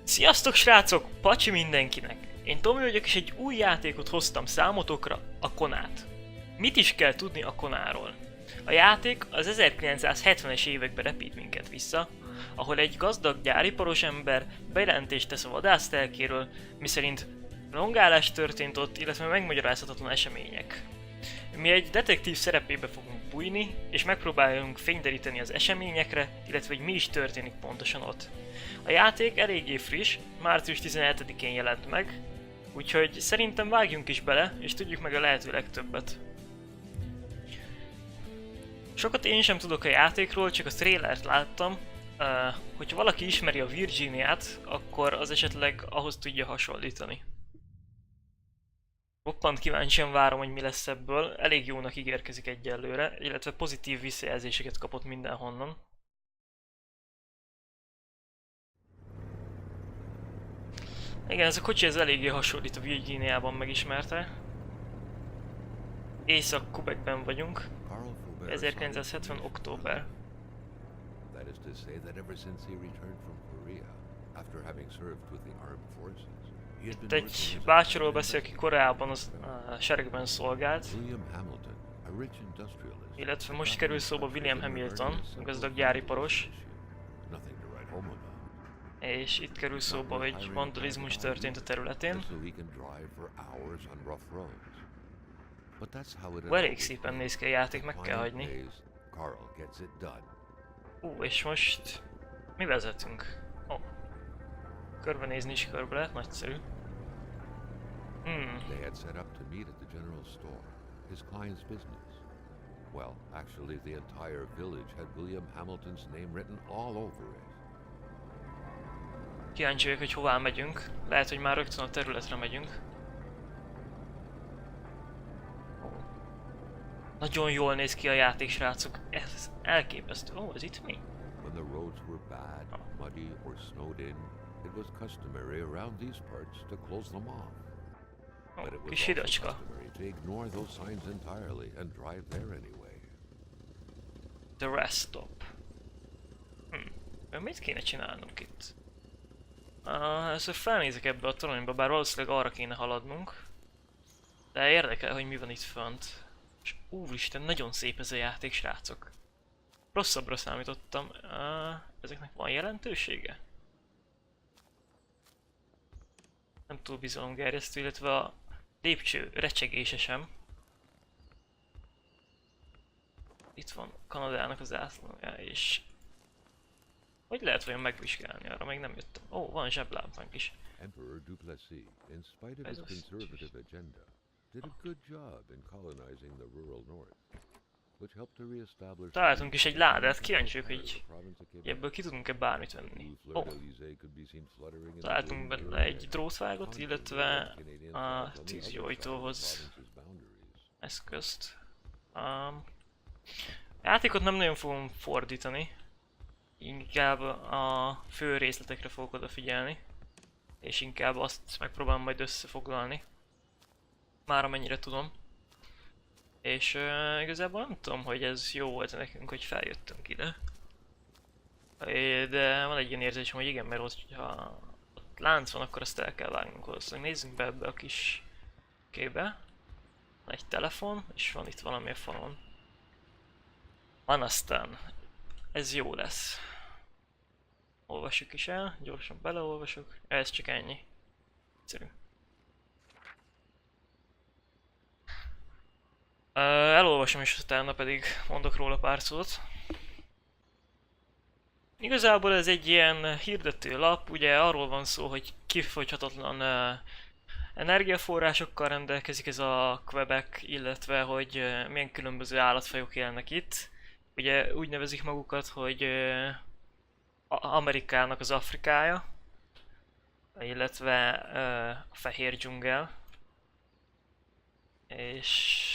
Sziasztok srácok! Pacsi mindenkinek! Én Tomi vagyok és egy új játékot hoztam számotokra, a Konát. Mit is kell tudni a Konáról? A játék az 1970-es évekbe repít minket vissza, ahol egy gazdag gyáriparos ember bejelentést tesz a vadász telkéről, miszerint rongálás történt ott, illetve megmagyarázhatatlan események. Mi egy detektív szerepébe fogunk bújni, és megpróbáljunk fényderíteni az eseményekre, illetve hogy mi is történik pontosan ott. A játék eléggé friss, március 17-én jelent meg, úgyhogy szerintem vágjunk is bele, és tudjuk meg a lehető legtöbbet. Sokat én sem tudok a játékról, csak a trailert láttam. Hogyha valaki ismeri a Virginiát, akkor az esetleg ahhoz tudja hasonlítani. Roppant kíváncsian várom, hogy mi lesz ebből, elég jónak ígérkezik egyelőre, illetve pozitív visszajelzéseket kapott mindenhonnan. Igen, ez a kocsi ez eléggé hasonlít a Virginiában megismerte. Észak-Quebecben vagyunk. 1970. október. That is to say that ever since he returned from Korea, after having served with the armed forces, he had been Egy bácsiról beszél, aki Koreában az seregben szolgált, illetve most kerül szóba William Hamilton, a gazdag gyáriparos, és itt kerül szóba, hogy vandalizmus történt a területén. Elég szépen néz ki a játék, meg kell hagyni. És most mi vezetünk? Körbenézni is körbe lehet, nagyszerű. They had set up to meet at the general store, his client's business. Well, actually the entire village had William Hamilton's name written all over it. Kíváncsi vagyok, hogy hová megyünk. Lehet, hogy már rögtön a területre megyünk. Nagyon jól néz ki a játék, srácok. Ez elképesztő. Ez itt mi? When the roads were bad, muddy or snowed in, it was customary around these parts to close them off. But it was Kis also hidacska. customary to ignore those signs entirely and drive there anyway. The rest stop. Mit kéne csinálnunk itt? Először felnézek ebbe a toronyba, bár valószínűleg arra kéne haladnunk. De érdekel, hogy mi van itt fönt. És úristen, nagyon szép ez a játék, srácok. Rosszabbra számítottam. Ezeknek van jelentősége? Nem túl bizalomgerjesztő, illetve a lépcső recsegése sem. Itt van Kanadának az zászlója, és hogy lehet vajon megvizsgálni, arra még nem jöttem. Van zseblámpánk is. Emperor Duplessis, in spite of his conservative agenda, did a good job in colonizing the rural north, which helped to reestablish. Találtunk is egy ládát, kíváncsi vagyok, hogy ebből ki tudunk-e bármit venni. Találtunk benne egy drótvágot, illetve a tűzgyújtóhoz eszközt. Játékot nem nagyon fogom fordítani, inkább a fő részletekre fogok odafigyelni, és inkább azt megpróbálom majd összefoglalni, már amennyire tudom. És igazából nem tudom, hogy ez jó volt nekünk, hogy feljöttünk ide. De van egy ilyen érzésem, hogy igen, mert hogyha ott lánc van, akkor azt el kell vágnunk hozzá. Nézzünk be ebbe a kis képbe. Van egy telefon, és van itt valami a falon. Van aztán. Ez jó lesz. Olvassuk is el, gyorsan beleolvasok. Ez csak ennyi. Egyszerű. Elolvasom és utána pedig mondok róla pár szót. Igazából ez egy ilyen hirdető lap, ugye arról van szó, hogy kifogyhatatlan energiaforrásokkal rendelkezik ez a Quebec, illetve hogy milyen különböző állatfajok élnek itt. Ugye úgy nevezik magukat, hogy Amerikának az Afrikája, illetve a fehér dzsungel. És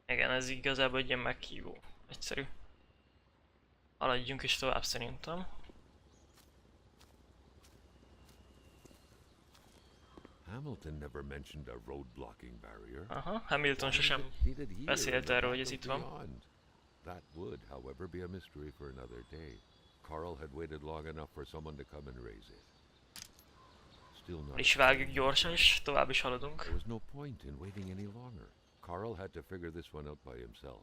igen, ez igazából egy ilyen meghívó. Egyszerű. Haladjunk is tovább szerintem. Hamilton never mentioned a road blocking barrier. Hamilton sosem beszélt erről, hogy ez itt van. That would, however, be a mystery for another day. Carl had waited long enough for someone to come and raise it. Still not. És vágjuk gyorsan, és tovább is haladunk. There was no point in waiting any longer. Carl had to figure this one out by himself.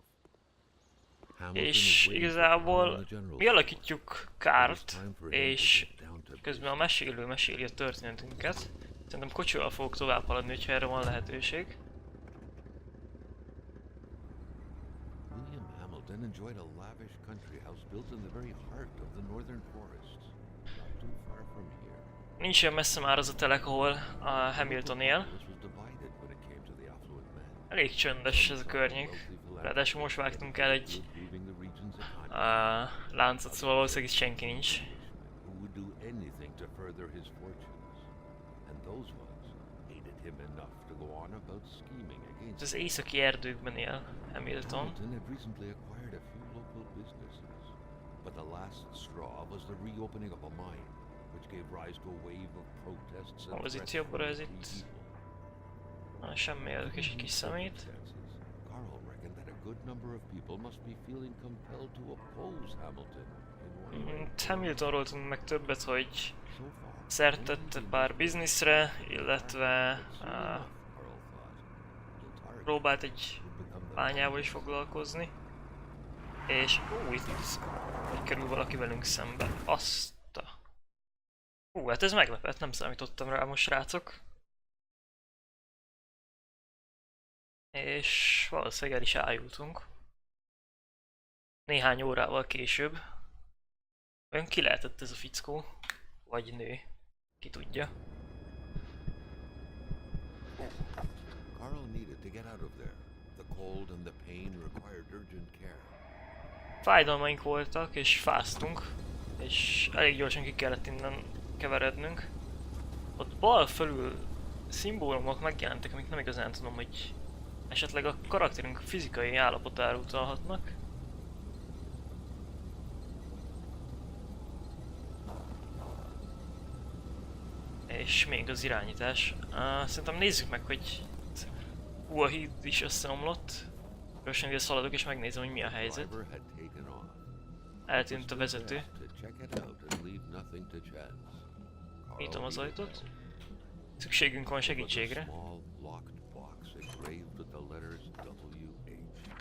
És igazából mi alakítjuk Carlt, és közben a mesélő meséli a történetünket. Szerintem kocsival fogok tovább haladni, hogyha erre van lehetőség. William Hamilton enjoyed a lavish country house built in the very heart of the northern forests, not too far from here. Nincs olyan messze már az a telek, ahol a Hamilton él. Elég csöndes ez a környék. Ráadásul most vágtunk el egy láncot, szóval valószínűleg itt senki nincs. Az északi erdőkben él Hamilton. Ó, ez itt jobbra, ez itt... semmi érdekes, egy kis szemét. Hamiltonról tudunk meg többet, hogy szert tett pár bizniszre, illetve próbált egy bányával is foglalkozni. És itt kerül valaki velünk szembe. Hát ez meglepett, nem számítottam rá most, srácok. És valószínűleg el is ájultunk. Néhány órával később. Olyan ki lehetett ez a fickó? Vagy nő? Ki tudja. Fájdalmaink voltak és fáztunk. És elég gyorsan ki kellett innen keverednünk. Ott bal fölül szimbólumok megjelentek, amik nem igazán tudom, hogy esetleg a karakterünk fizikai állapotára utalhatnak. És még az irányítás. Szerintem nézzük meg, hogy a híd is összeomlott. Gyorsan ide szaladok és megnézem, hogy mi a helyzet. Eltűnt a vezető. Nyitom az ajtót. Szükségünk van segítségre.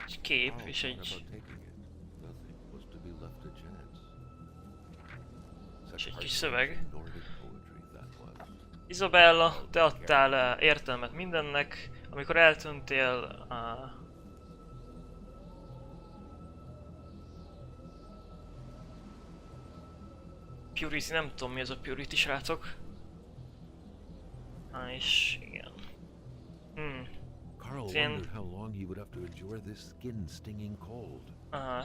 Egy kép és egy kis szöveg. Isabella, te adtál értelmet mindennek, amikor eltűntél Purity, nem tudom mi az a Purity, srácok. És igen. Ilyen...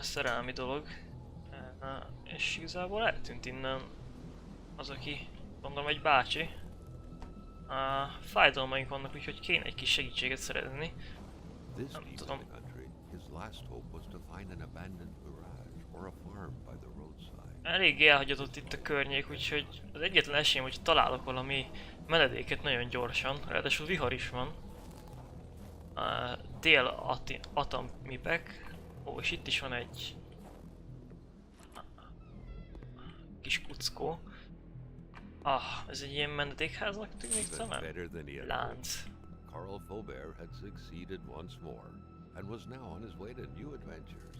szerelmi dolog. És igazából eltűnt innen az, aki gondolom egy bácsi. Fájdalmaink vannak, úgyhogy kéne egy kis segítséget szerezni. Nem tudom. Eléggé elhagyatott itt a környék, úgyhogy az egyetlen esélyem, hogy találok valami menedéket nagyon gyorsan. Ráadásul vihar is van. Dél-Atamipek. Ó, és itt is van egy kis kuckó. Ez egy ilyen menedékháznak tűnik, talán? Lánc. Carl Faubertet had succeeded once more and was now on his way to new adventures.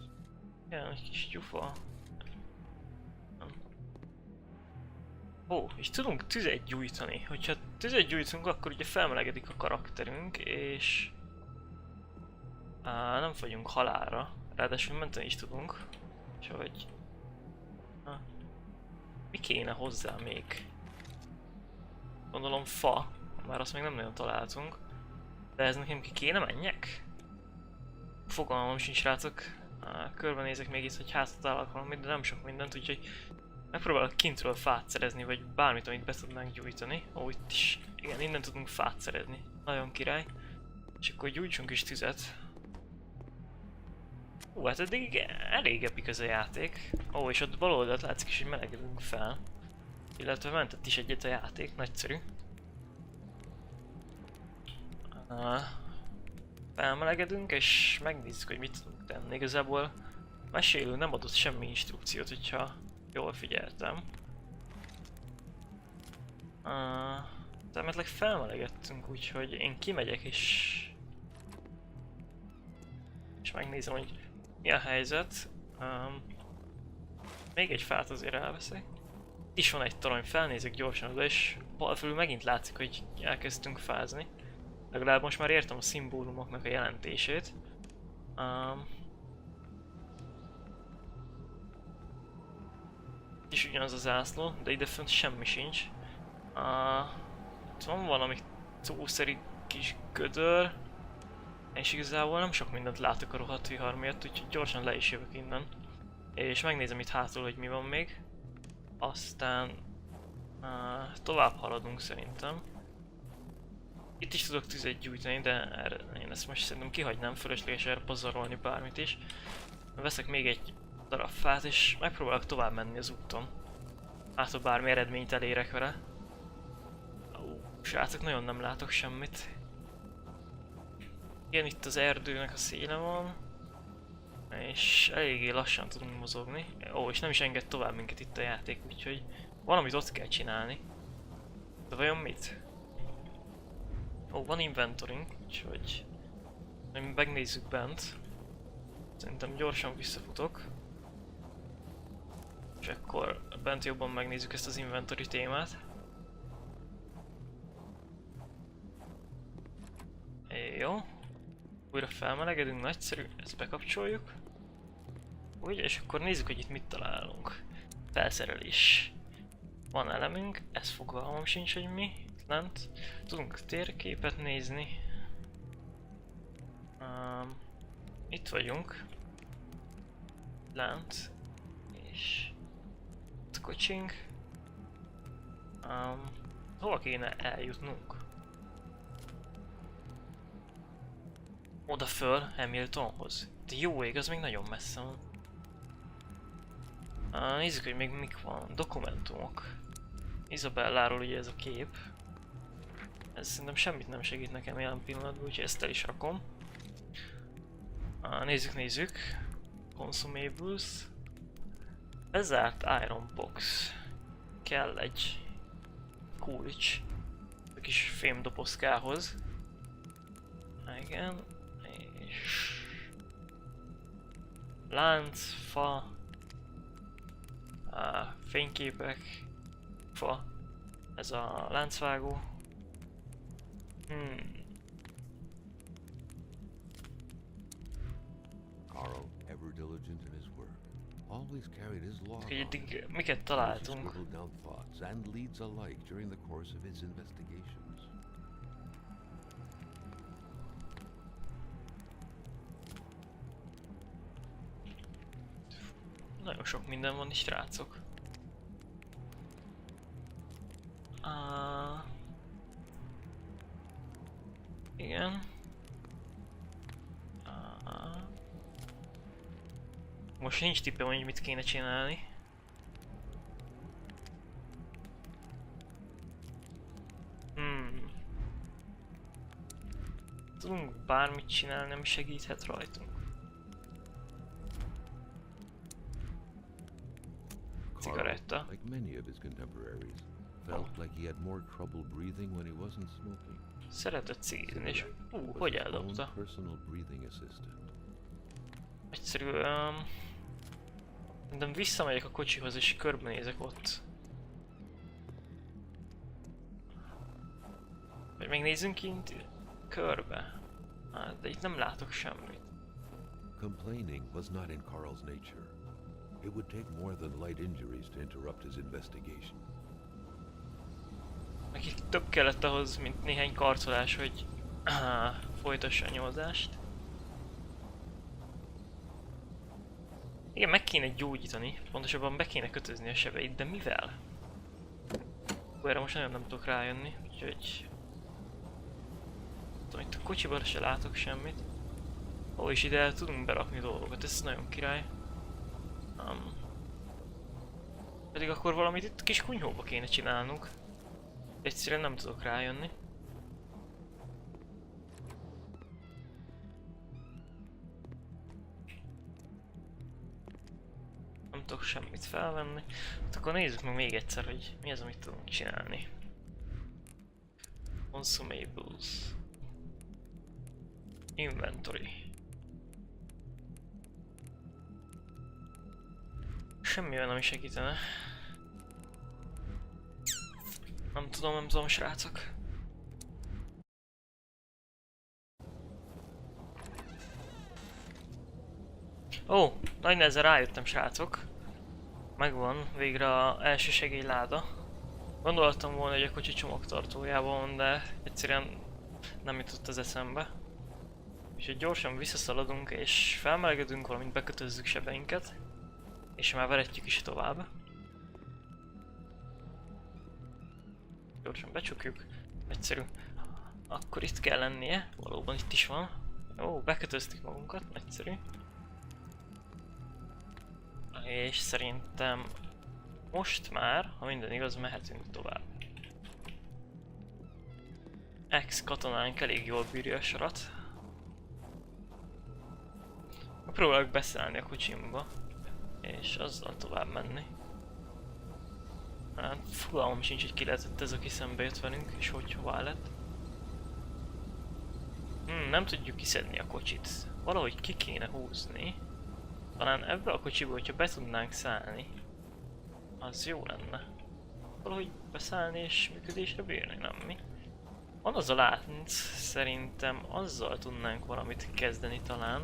Igen, egy kis gyufa. És tudunk tüzet gyújtani. Hogyha tüzet gyújtunk, akkor ugye felmelegedik a karakterünk, és nem fagyunk halálra. Ráadásul menteni is tudunk. Úgyhogy... mi kéne hozzá még? Gondolom fa, már azt még nem nagyon találtunk. De ez nekem ki kéne menjek? Fogalmam sincs, srácok. Körbenézek még itt, hogy házat találok valamit, de nem sok mindent, úgyhogy megpróbálok kintről fát szerezni, vagy bármit, amit be tudnánk gyújtani. Itt is. Igen, innen tudunk fát szerezni. Nagyon király. És akkor gyújtsunk is tüzet. Hát eddig elég epik ez a játék. És ott bal oldalt látszik is, hogy melegedünk fel. Illetve mentett is egyet a játék, nagyszerű. Felmelegedünk és megnézzük, hogy mit tudunk tenni. Igazából mesélő nem adott semmi instrukciót, hogyha Jól figyeltem. Termetleg felmelegettünk, úgyhogy én kimegyek és megnézem, hogy mi a helyzet. Még egy fát azért elveszek. Itt is van egy torony, felnézek gyorsan oda, és bal felül megint látszik, hogy elkezdtünk fázni. Legalább most már értem a szimbólumoknak a jelentését. Itt is ugyanaz a zászló, de ide fönt semmi sincs. Itt van valami szószerű kis gödör. És igazából nem sok mindent látok a rohadt vihar miatt, úgyhogy gyorsan le is jövök innen. És megnézem itt hátul, hogy mi van még. Aztán tovább haladunk szerintem. Itt is tudok tüzet gyújtani, de én ezt most szerintem kihagynám, fölösleges erre pazarolni bármit is. Veszek még egy darab fát és megpróbálok tovább menni az úton. Hát, ha bármi eredményt elérek vele. Srácok, nagyon nem látok semmit. Igen, itt az erdőnek a széle van. És eléggé lassan tudunk mozogni. Ó, és nem is enged tovább minket itt a játék, úgyhogy valamit ott kell csinálni. De vajon mit? Ó, van inventorink, úgyhogy megnézzük bent. Szerintem gyorsan visszafutok. És akkor bent jobban megnézzük ezt az inventory témát. Jó. Újra felmelegedünk, nagyszerű, ezt bekapcsoljuk. Úgy, és akkor nézzük, hogy itt mit találunk. Felszerelés. Van elemünk, ez fogalmam sincs, hogy mi. Itt lent. Tudunk térképet nézni. Itt vagyunk. Lent. És itt kocsink. Hova kéne eljutnunk? Oda föl Hamiltonhoz. De jó ég, az még nagyon messze van. Nézzük, hogy még mik van. Dokumentumok. Isabelláról ugye ez a kép. Ez szerintem semmit nem segít nekem jelen pillanatban, úgyhogy ezt el is rakom. Nézzük. Consumables. Bezárt Iron Box. Kell egy kulcs. A kis fémdobozkához. Igen. És... lánc, fa. Fényképek. Fa. Ez a láncvágó. Carl, ever diligent in his work, always carried his log on him. Eddig miket találtunk? Scribbled down thoughts and leads alike during the course of his investigations. Nagyon sok minden van is, srácok. Igen. Most nincs tippem, hogy mit kéne csinálni. Tudunk bármit csinálni, nem segíthet rajtunk. Cigaretta. Like many of his contemporaries, felt like he had more trouble breathing when he wasn't smoking. Szeretett cigin, és hogy eldobta? Personal breathing assistant. Egyszerűen... de visszamegyek a kocsihoz és körbenézek ott. Vagy megnézzünk kint körbe. De itt nem látok semmit. Complaining was not in Carl's nature. It would take more than light injuries to interrupt his investigation. Neki több kellett ahhoz, mint néhány karcolás, hogy folytassa a nyomozást. Igen, meg kéne gyógyítani, pontosabban be kéne kötözni a sebeit, de mivel? Erre most nagyon nem tudok rájönni, úgyhogy... tudom, itt a kocsiban se látok semmit. Ó, és ide tudunk berakni dolgokat, ez nagyon király. Pedig akkor valamit itt kis kunyhóba kéne csinálnunk. Egyszerűen nem tudok rájönni. Nem tudok semmit felvenni. Hát akkor nézzük meg még egyszer, hogy mi az, amit tudunk csinálni. Consumables. Inventory. Semmi olyan, ami segítene. Nem tudom, srácok. Ó, nagy nehezen rájöttem, srácok. Megvan végre az első segélyláda. Gondoltam volna, hogy a kocsi csomagtartójában van, de egyszerűen nem jutott az eszembe. Úgyhogy gyorsan visszaszaladunk és felmelegedünk, valamint bekötözzük sebeinket. És már veretjük is tovább. Gyorsan becsukjuk. Egyszerű. Akkor itt kell lennie. Valóban itt is van. Ó, bekötöztük magunkat. Egyszerű. És szerintem most már, ha minden igaz, mehetünk tovább. Ex-katonánk elég jól bírja a sarat. Próbálok beszállni a kocsimba, és azzal tovább menni. Hát fogalmam sincs, hogy ki lehetett ez, aki szembe jött velünk, és hogy hová lett. Nem tudjuk kiszedni a kocsit. Valahogy ki kéne húzni. Talán ebbe a kocsiba, hogyha be tudnánk szállni, az jó lenne. Valahogy beszállni és működésre bírni, nem mi? Van az a lánc, szerintem azzal tudnánk valamit kezdeni talán.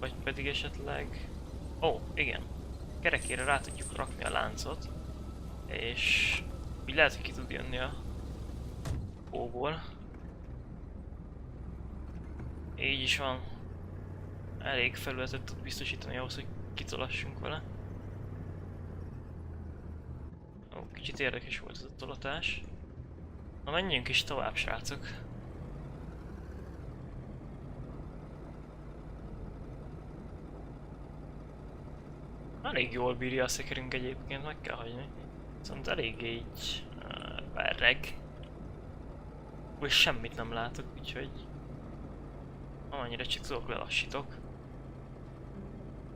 Vagy pedig esetleg... Ó, igen. Kerekére rá tudjuk rakni a láncot. És... így lehet, hogy ki tud jönni a... óból. Így is van. Elég felületet tud biztosítani ahhoz, hogy kitolassunk vele. Ó, kicsit érdekes volt ez a tolatás. Na menjünk is tovább, srácok. Elég jól bírja a szekerünk egyébként, meg kell hagyni. Viszont elég így... berreg. És semmit nem látok, úgyhogy... amennyire csak tudok, lelassítok.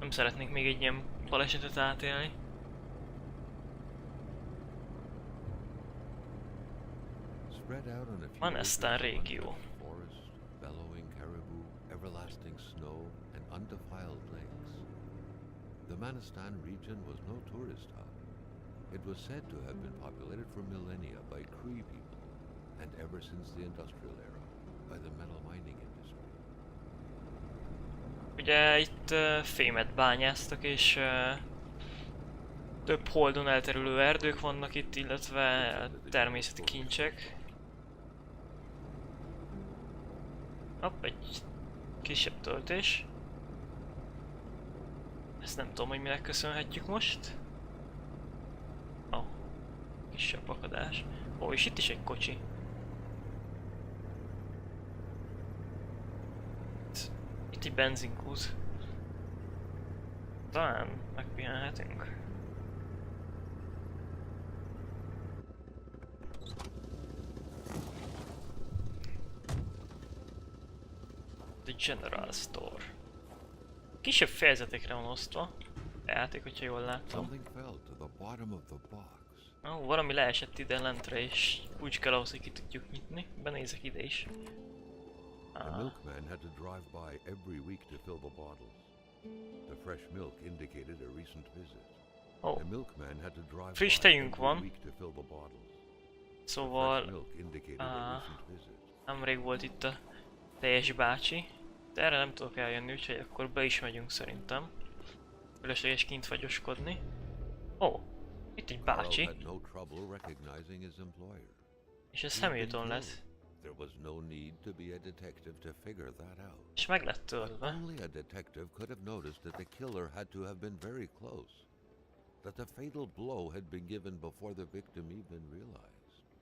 Nem szeretnék még egy ilyen balesetet átélni. Manesztán régió. The Manistan region was no tourist hub. It was said to have been populated for millennia by Cree people, and ever since the industrial era, by the metal mining industry. Ugye itt fémet bányáztak, és több holdon elterülő erdők vannak itt, illetve természeti kincsek. Hopp, egy kisebb töltés. Ezt nem tudom, hogy minek köszönhetjük most. Ó, kisebb akadás. Ó, és itt is egy kocsi. Itt egy benzinkút. Talán megpihenhetünk. The General Store. Kisebb fejezetekre van osztva. A játék, hogyha jól láttam. Ó, valami leesett ide lentre, és úgy kell ahhoz, hogy ki tudjuk nyitni. Benézek ide is. The milkman had to drive by every week to fill the bottles. The fresh milk indicated a recent visit. Oh. The milkman had to drive Friss by tejünk every van. week to fill the bottles. Szóval nemrég volt itt a teljes bácsi. De erre nem tudok eljönni, úgyhogy akkor be is megyünk szerintem. Fölösleges kint fagyoskodni. Ó, itt egy bácsi. És ez Hamilton lesz. És meg lett töltve.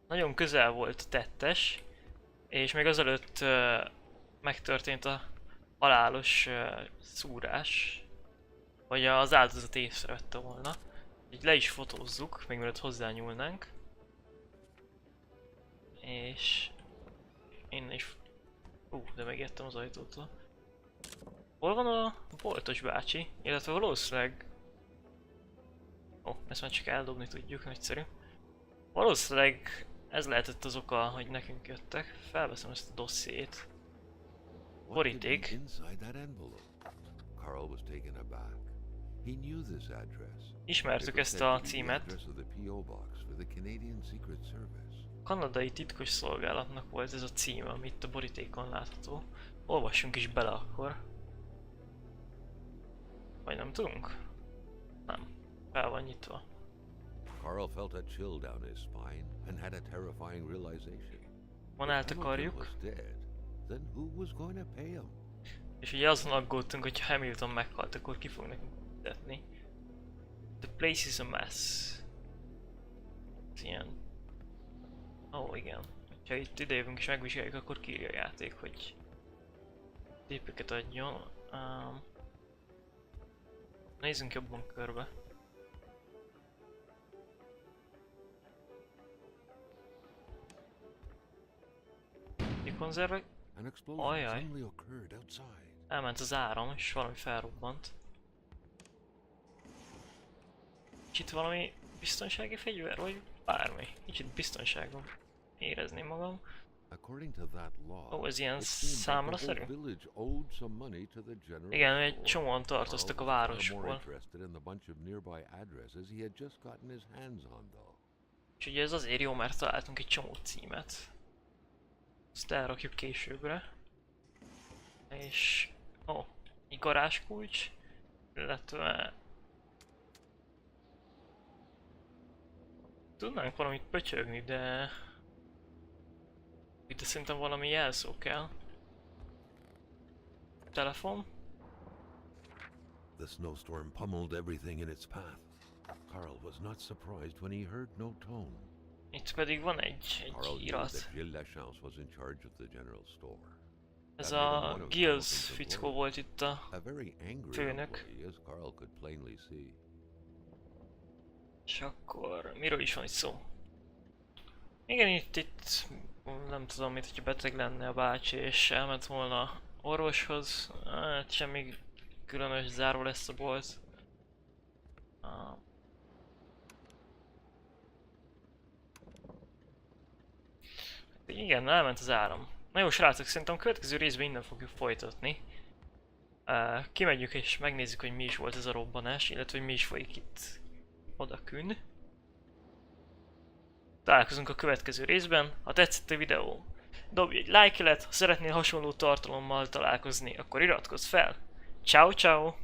Nagyon közel volt tettes, és még azelőtt megtörtént a halálos szúrás, hogy az áldozat észrevette volna. Így le is fotózzuk, még mielőtt hozzányúlnánk. És... innen is... de megijedtem az ajtótól. Hol van a boltos bácsi? Illetve valószínűleg Ó, ezt már csak eldobni tudjuk, nagyszerű. Valószínűleg ez lehetett az oka, hogy nekünk jöttek. Felveszem ezt a dossziét. Boríték. Inside that envelope. Carl was taken aback. He knew this address. Ismertük ezt a címet. Kanadai titkos szolgálatnak volt ez a címe, ami itt a borítékon látható. Olvassunk is bele akkor. Vagy nem tudunk? Nem. Fel van nyitva. Carl felt a chill down his spine and had a terrifying realization. Van eltakarjuk. Then who was going to pay him? És ugye azon aggódtunk, hogy ha Hamilton meghalt, akkor ki fog nekünk fizetni. The place is a mess. Ez ilyen... Ó, igen. Ha itt idejövünk és megvizsgáljuk, akkor kiírja a játék, hogy tépeket adjon. Nézzünk jobban körbe. Konzervek. Ajaj. Elment az áram, és valami felrobbant. Kicsit valami biztonsági fegyver, vagy bármi. Kicsit biztonságom érezném magam. Ó, ez ilyen számlaszerű? Igen, egy csomóan tartoztak a városból. És ugye ez azért jó, mert találtunk egy csomó címet. Ezt elrakjuk későbbre. És... Ó, egy garázskulcs, illetve... Tudnánk valamit pötyögni, de... Itt szerintem valami jelszó kell. Telefon. The snowstorm pummeled everything in its path. Carl was not surprised when he heard no tone. Itt pedig van egy írat. Ez a Gills fickó volt itt a főnök. És akkor miről is van itt szó? Igen, itt nem tudom mit, hogyha beteg lenne a bácsi és elment volna orvoshoz. Hát semmi különös, zárva lesz a bolt. Igen, elment az áram. Na jó srácok, szerintem a következő részben innen fogjuk folytatni. Kimegyünk és megnézzük, hogy mi is volt ez a robbanás, illetve hogy mi is folyik itt odakün. Találkozunk a következő részben. Ha tetszett a videó, dobj egy like-jelet, ha szeretnél hasonló tartalommal találkozni, akkor iratkozz fel. Ciao ciao!